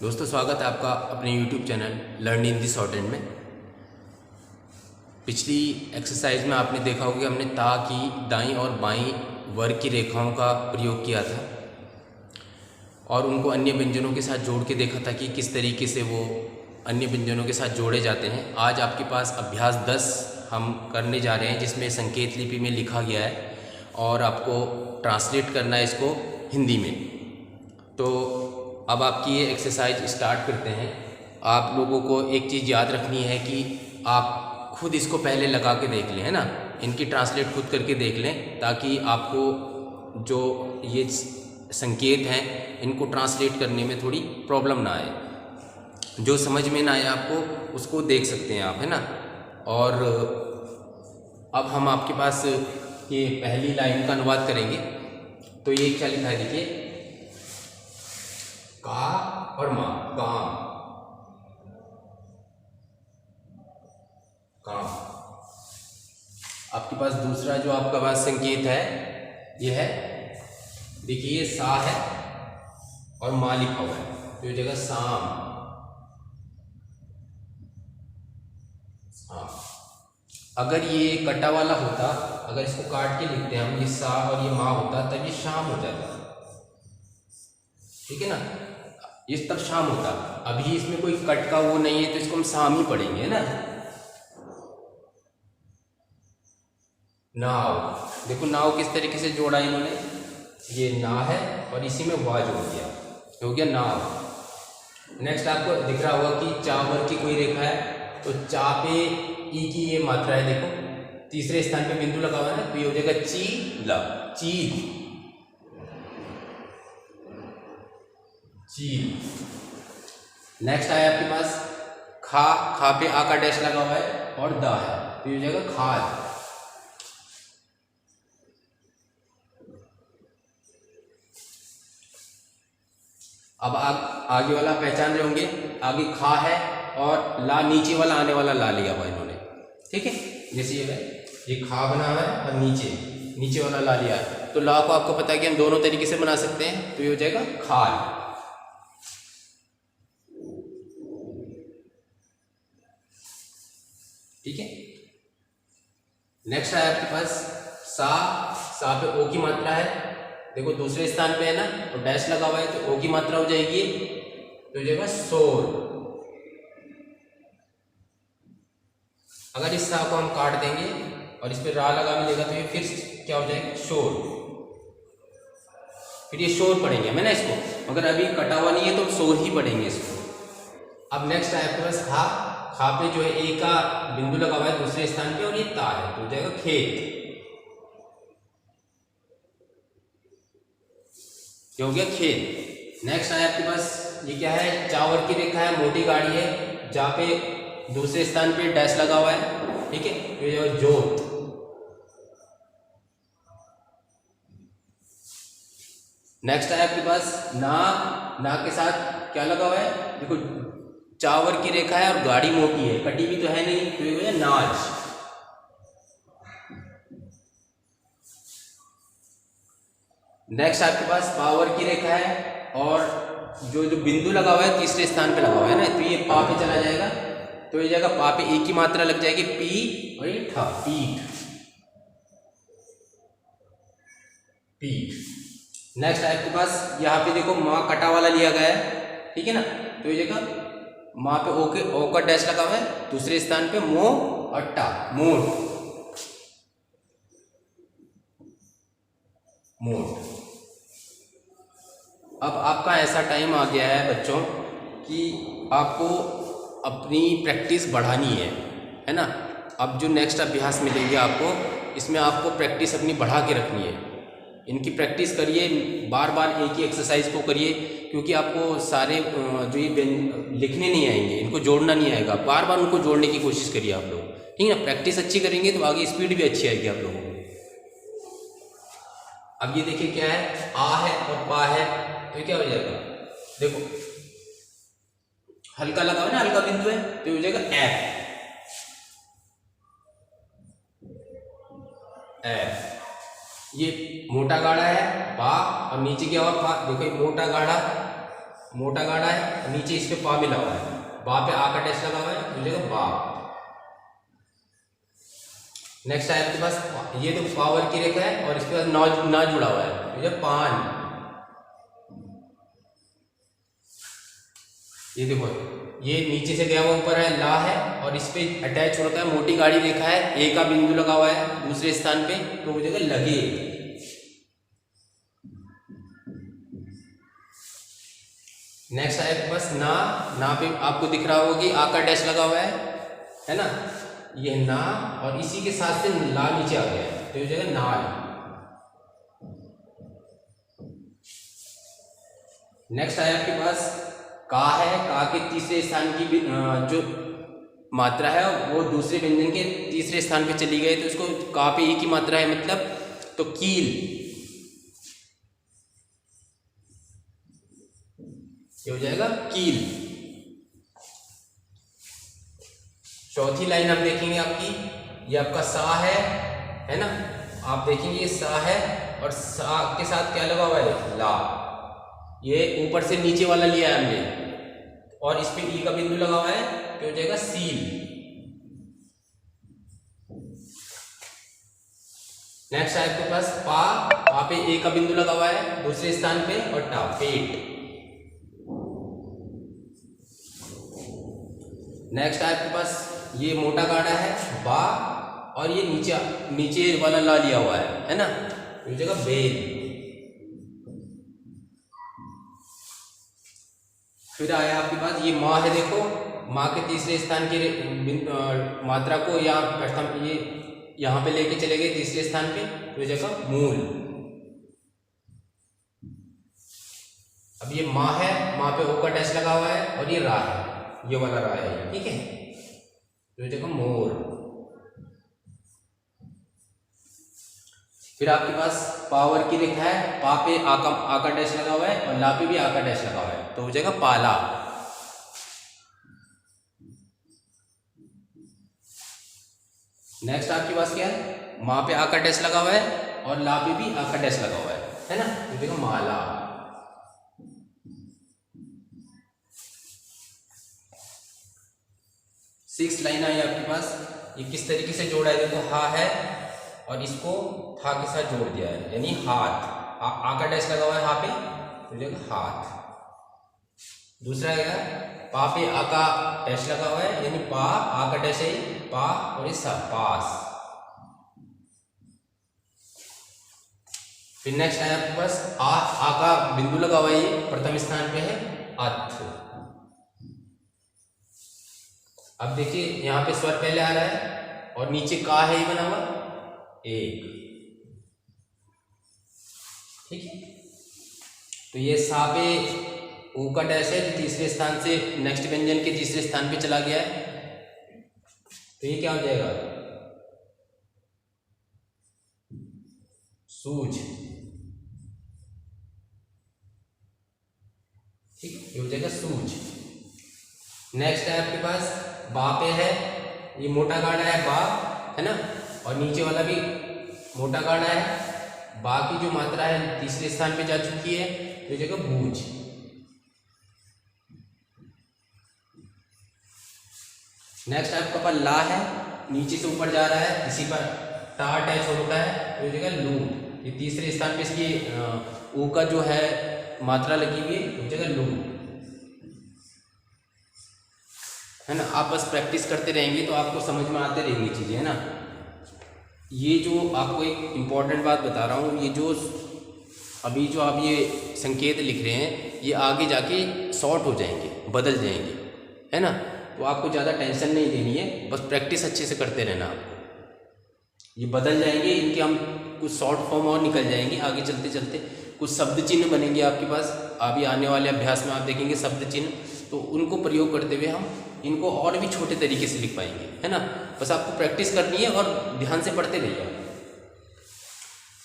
दोस्तों स्वागत है आपका अपने YouTube channel learn Hindi shorthand में। पिछली एक्सरसाइज में आपने देखा होगा कि हमने ता की दाईं और बाईं वर्ग की रेखाओं का प्रयोग किया था और उनको अन्य व्यंजनों के साथ जोड़ के देखा था कि किस तरीके से वो अन्य व्यंजनों के साथ जोड़े जाते हैं। आज आपके पास अभ्यास 10 हम करने जा रहे हैं जिसमें संकेत लिपि में लिखा गया है और आपको ट्रांसलेट करना है इसको हिंदी में। तो अब आपकी ये एक्सरसाइज स्टार्ट करते हैं। आप लोगों को एक चीज़ याद रखनी है कि आप खुद इसको पहले लगा के देख लें, है ना, इनकी ट्रांसलेट खुद करके देख लें ताकि आपको जो ये संकेत हैं इनको ट्रांसलेट करने में थोड़ी प्रॉब्लम ना आए। जो समझ में ना आए आपको उसको देख सकते हैं आप, है ना। और अब हम आपके पास ये पहली लाइन का अनुवाद करेंगे। तो ये क्या लिखा है देखिए, का और माँ, काम काम। आपके पास दूसरा जो आपका पास संकेत है ये है, देखिए ये सा है और माँ लिखा हुआ है तो ये जगह साम। अगर ये कटा वाला होता, अगर इसको काट के लिखते हैं हम, ये सा और ये माँ होता तब ये शाम हो जाता, ठीक है ना, ये तब शाम होता। अभी इसमें कोई कट का वो नहीं है तो इसको हम शाम ही पढ़ेंगे, है ना। नाव, देखो नाव किस तरीके से जोड़ा इन्होंने, ये ना है और इसी में वाह जोड़ दिया, हो गया नाव। नेक्स्ट आपको दिख रहा होगा कि चा वर्ग की कोई रेखा है तो चा पे ई की ये मात्रा है, देखो तीसरे स्थान पे बिंदु लगा हुआ है ना, तो ये हो जाएगा ची ला, चील चील। नेक्स्ट आया आपके पास खा, खा पे आ का डैश लगा हुआ है और दा है तो ये हो जाएगा खाद। अब आप आगे वाला पहचान रहे होंगे, आगे खा है और ला नीचे वाला आने वाला ला लिया हुआ इन्होंने, ठीक है। जैसे ये खा बना है और नीचे वाला ला लिया है तो ला को आपको पता है कि हम दोनों तरीके से बना सकते हैं तो ये हो जाएगा खाल। ठीक है। नेक्स्ट है आपके पास सा पे ओ की मात्रा है, देखो दूसरे स्थान पे है ना और डैश लगा हुआ है तो ओ की मात्रा हो जाएगी तो हो जाएगा शोर। अगर इस सा को हम काट देंगे और इस पे रा लगा मिलेगा तो ये फिर क्या हो जाएगा शोर, फिर ये शोर पढ़ेंगे हमें ना इसको, मगर अभी कटा हुआ नहीं है तो शोर ही पढ़ेंगे इसको। अब नेक्स्ट है आपके पास खा पे जो है ए का बिंदु लगा हुआ है दूसरे स्थान पे और ये ता है तो हो जाएगा खेत, क्या हो गया खेत। नेक्स्ट है आपके पास ये क्या है, चावर की रेखा है, मोटी गाड़ी है जहाँ पे दूसरे स्थान पे डैश लगा हुआ है, ठीक है, तो ये जोत। नेक्स्ट है आपके पास ना के साथ क्या लगा हुआ है, देखो चावर की रेखा है और गाड़ी मोटी है, कटी भी तो है नहीं तो ये है नाज। नेक्स्ट आपके पास पावर की रेखा है और जो बिंदु लगा हुआ है तीसरे स्थान पे लगा हुआ है ना तो ये पा पे चला जाएगा तो ये जाएगा पा पे एक की मात्रा लग जाएगी पी और ये ठा, पीठ पीठ। नेक्स्ट आपके पास यहाँ पे देखो माँ कटा वाला लिया गया है, ठीक है ना, तो ये जगह माँ पे ओ का डैश लगा हुआ है, दूसरे स्थान पे मो और टा, मोट मोट। अब आपका ऐसा टाइम आ गया है बच्चों कि आपको अपनी प्रैक्टिस बढ़ानी है ना। अब जो नेक्स्ट अभ्यास मिलेंगे आपको, इसमें आपको प्रैक्टिस अपनी बढ़ा के रखनी है। इनकी प्रैक्टिस करिए, बार बार एक ही एक्सरसाइज को करिए क्योंकि आपको सारे जो ये लिखने नहीं आएंगे, इनको जोड़ना नहीं आएगा, बार बार उनको जोड़ने की कोशिश करिए आप लोग, ठीक है ना। प्रैक्टिस अच्छी करेंगे तो आगे स्पीड भी अच्छी आएगी आप लोगों को। अब ये देखिए क्या है, आ है और पा है तो ये क्या हो जाएगा, देखो हल्का लगा हुआ है ना, हल्का बिंदु है तो ये हो जाएगा एफ। ये मोटा गाढ़ा है पा और नीचे क्या हुआ पा, देखो ये मोटा गाढ़ा मोटा गाड़ा है, नीचे इस पे पा मिला हुआ है, बा पे आ का डैश लगा हुआ है, हो जाएगा बा। नेक्स्ट है आपके पास ये तो पावर की रेखा है और इसके पास ना जुड़ा हुआ है, तो पान। ये देखो ये नीचे से गया हुआ ऊपर है ला है और इस पे अटैच होता है मोटी गाड़ी रेखा है, ए का बिंदु लगा हुआ है दूसरे स्थान पे, तो हो जाएगा लगे। नेक्स्ट है बस ना पे आपको दिख रहा होगा कि आ का डैश लगा हुआ है ना, ये ना और इसी के साथ से ला नीचे आ गया है, तो हो जाएगा नाल। नेक्स्ट है आपके पास का है, का के तीसरे स्थान की जो मात्रा है वो दूसरे व्यंजन के तीसरे स्थान पे चली गई, तो इसको का पे ई की मात्रा है मतलब, तो कील। ये हो जाएगा कील। चौथी लाइन हम देखेंगे आपकी, ये आपका सा है ना, आप देखेंगे ये सा है और सा के साथ क्या लगा हुआ है, ला। ये ऊपर से नीचे वाला लिया है हमने और इस पे ई का बिंदु लगा हुआ है, तो हो जाएगा सील। नेक्स्ट है आपके पास पा पे ए का बिंदु लगा हुआ है दूसरे स्थान पे और टा पेट। नेक्स्ट है आपके पास ये मोटा गाड़ा है बा और ये नीचे वाला ला लिया हुआ है ना, हो जाएगा बेल। फिर आया आपके पास ये माँ है, देखो माँ के तीसरे स्थान की मात्रा को यहाँ प्रथम ये यहाँ पे लेके चले गए तीसरे स्थान पे, तो जगह मूल। अब ये माँ है, माँ पे ओ का डैश लगा हुआ है और ये रा है, ये वाला रा है, ठीक है, तो जगह मोर। फिर आपके पास पावर की रेखा है, पा पे आ का डैश लगा हुआ है और ला पे भी आ का डैश लगा हुआ है, तो हो जाएगा पाला। नेक्स्ट आपके पास क्या है, माँ पे आ का डैश लगा हुआ है और ला पे भी आ का डैश लगा हुआ है ना, तो देखो माला। सिक्स लाइन आई आपके पास, ये किस तरीके से जोड़ा है, देखो हा है और इसको था के साथ जोड़ दिया है, यानी हाथ। आ का डैश लगा हुआ है हा पे, तो देखो हाथ। दूसरा क्या है, पा पे आ का डैश लगा हुआ है, यानी पा आ का डैश है पा और ये सा पास। फिर नेक्स्ट है आपके पास आ का बिंदु लगा हुआ है, ये प्रथम स्थान पे है अथ। अब देखिए यहाँ पे स्वर पहले आ रहा है और नीचे का है ये बना हुआ एक, ठीक है। तो ये सा पे ऊ का डैश है जो तीसरे स्थान से नेक्स्ट व्यंजन के तीसरे स्थान पे चला गया है, तो ये क्या हो जाएगा, सूझ, ठीक, ये हो जाएगा सूझ। नेक्स्ट है आपके पास बा पे है, ये मोटा गाड़ा है बा है ना, और नीचे वाला भी मोटा गाड़ा है, बा की जो मात्रा है तीसरे स्थान पे जा चुकी है, तो जगह बूझ। नेक्स्ट आपका पास ला है, नीचे से ऊपर जा रहा है, इसी पर टा अटैच होता है, तो जगह लू। ये तीसरे स्थान पे इसकी ऊ का जो है मात्रा लगी हुई है, तो जगह लू, है ना। आप बस प्रैक्टिस करते रहेंगे तो आपको समझ में आते रहेंगी चीज़ें, है ना। ये जो आपको एक इम्पॉर्टेंट बात बता रहा हूँ, ये जो अभी जो आप ये संकेत लिख रहे हैं, ये आगे जाके शॉर्ट हो जाएंगे, बदल जाएंगे, है ना। तो आपको ज़्यादा टेंशन नहीं लेनी है, बस प्रैक्टिस अच्छे से करते रहना। आपको ये बदल जाएंगे, इनके हम कुछ शॉर्ट फॉर्म और निकल जाएंगे आगे चलते चलते, कुछ शब्द चिन्ह बनेंगे आपके पास। अभी आने वाले अभ्यास में आप देखेंगे शब्द चिन्ह, तो उनको प्रयोग करते हुए हम इनको और भी छोटे तरीके से लिख पाएंगे, है ना। बस आपको प्रैक्टिस करनी है और ध्यान से पढ़ते रहिए।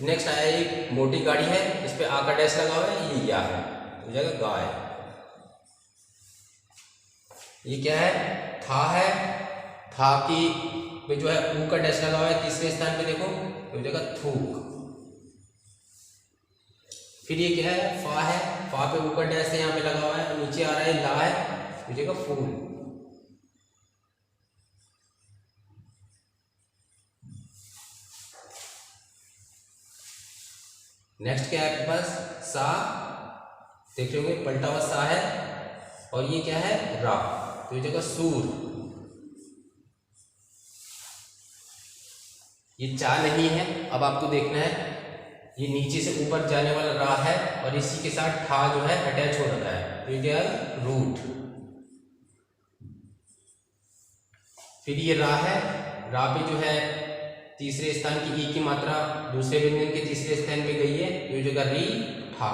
नेक्स्ट आया एक मोटी गाड़ी है, इस पे आ का डैश लगा हुआ है, ये क्या है, हो जाएगा गाय। ये क्या है, था है, था की पे जो है ऊ का डैश लगा हुआ है तीसरे स्थान पे, देखो, तो हो जाएगा थूक। फिर ये क्या है, फा है, फा पे ऊपर डैश है यहाँ पे लगा हुआ है, और नीचे आ रहा है ला है, हो जाएगा फूल। नेक्स्ट क्या है आपके पास, सा, देख रहे होंगे पलटा हुआ सा है, और ये क्या है, रा, तो ये जगह सूर। ये चा नहीं है, अब आपको देखना है, ये नीचे से ऊपर जाने वाला रा है, और इसी के साथ ठा जो है अटैच हो रखा है, तो ये क्या है, रूट। फिर ये रा है, रा पे जो है तीसरे स्थान की ई की मात्रा दूसरे व्यंजन के तीसरे स्थान पे गई है, तो ये जगह री ठा,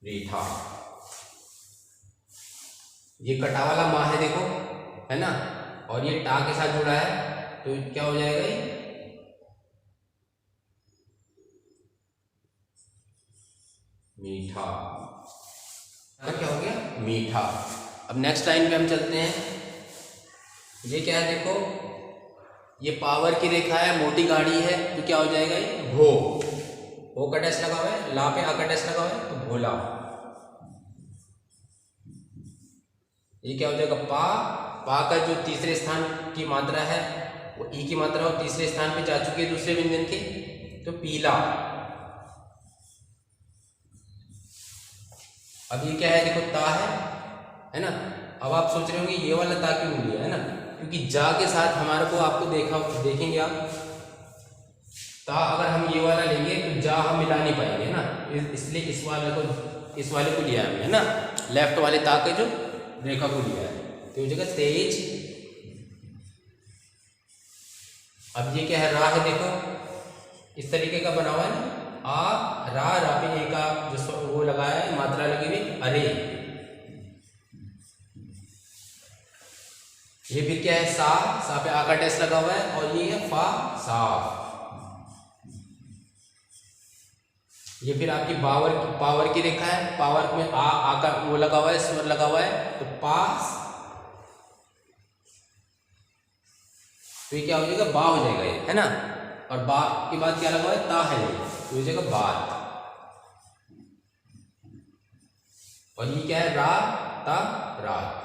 री ठा। ये कटा वाला माँ है देखो, है ना, और ये टा के साथ जुड़ा है, तो क्या हो जाएगा, ये मीठा। क्या हो गया, मीठा। अब नेक्स्ट लाइन पे हम चलते हैं। ये क्या है देखो, ये पावर की रेखा है, मोटी गाड़ी है, तो क्या हो जाएगा, ये भो, भो का डैश लगा हुआ है, ला पे आ का डैश लगा हुआ है, तो भोला। ये क्या हो जाएगा, पा, पा का जो तीसरे स्थान की मात्रा है वो ई की मात्रा और तीसरे स्थान पे जा चुकी है दूसरे व्यंजन के, तो पीला। अब ये क्या है देखो, ता है ना। अब आप सोच रहे होंगे ये वाला ता क्यों लिया, है ना, क्योंकि जा के साथ हमारे को आपको देखेंगे आप, ता अगर हम ये वाला लेंगे तो जा हम मिला नहीं पाएंगे, है ना, इसलिए इस वाले को लिया हमने, है ना, लेफ्ट वाले ता के जो रेखा को लिया है, तो ये जगह तेज। अब ये क्या है, रा है देखो, इस तरीके का बना हुआ है ना, आ रा, रा पे ए का जो वो लगाया है, मात्रा लगी हुई, अरे। ये फिर क्या है, सा, सा पे आ का डैश लगा हुआ है, और ये है फा, साफ। ये फिर आपकी पावर की रेखा है, पावर में आ का वो लगा हुआ है, स्वर लगा हुआ है, तो पास, तो ये क्या हो जाएगा, बा हो जाएगा ये, है ना, और बा के बाद क्या लगा हुआ है, ता है ये, तो हो जाएगा बात। और ये क्या है, रा, ता, रात।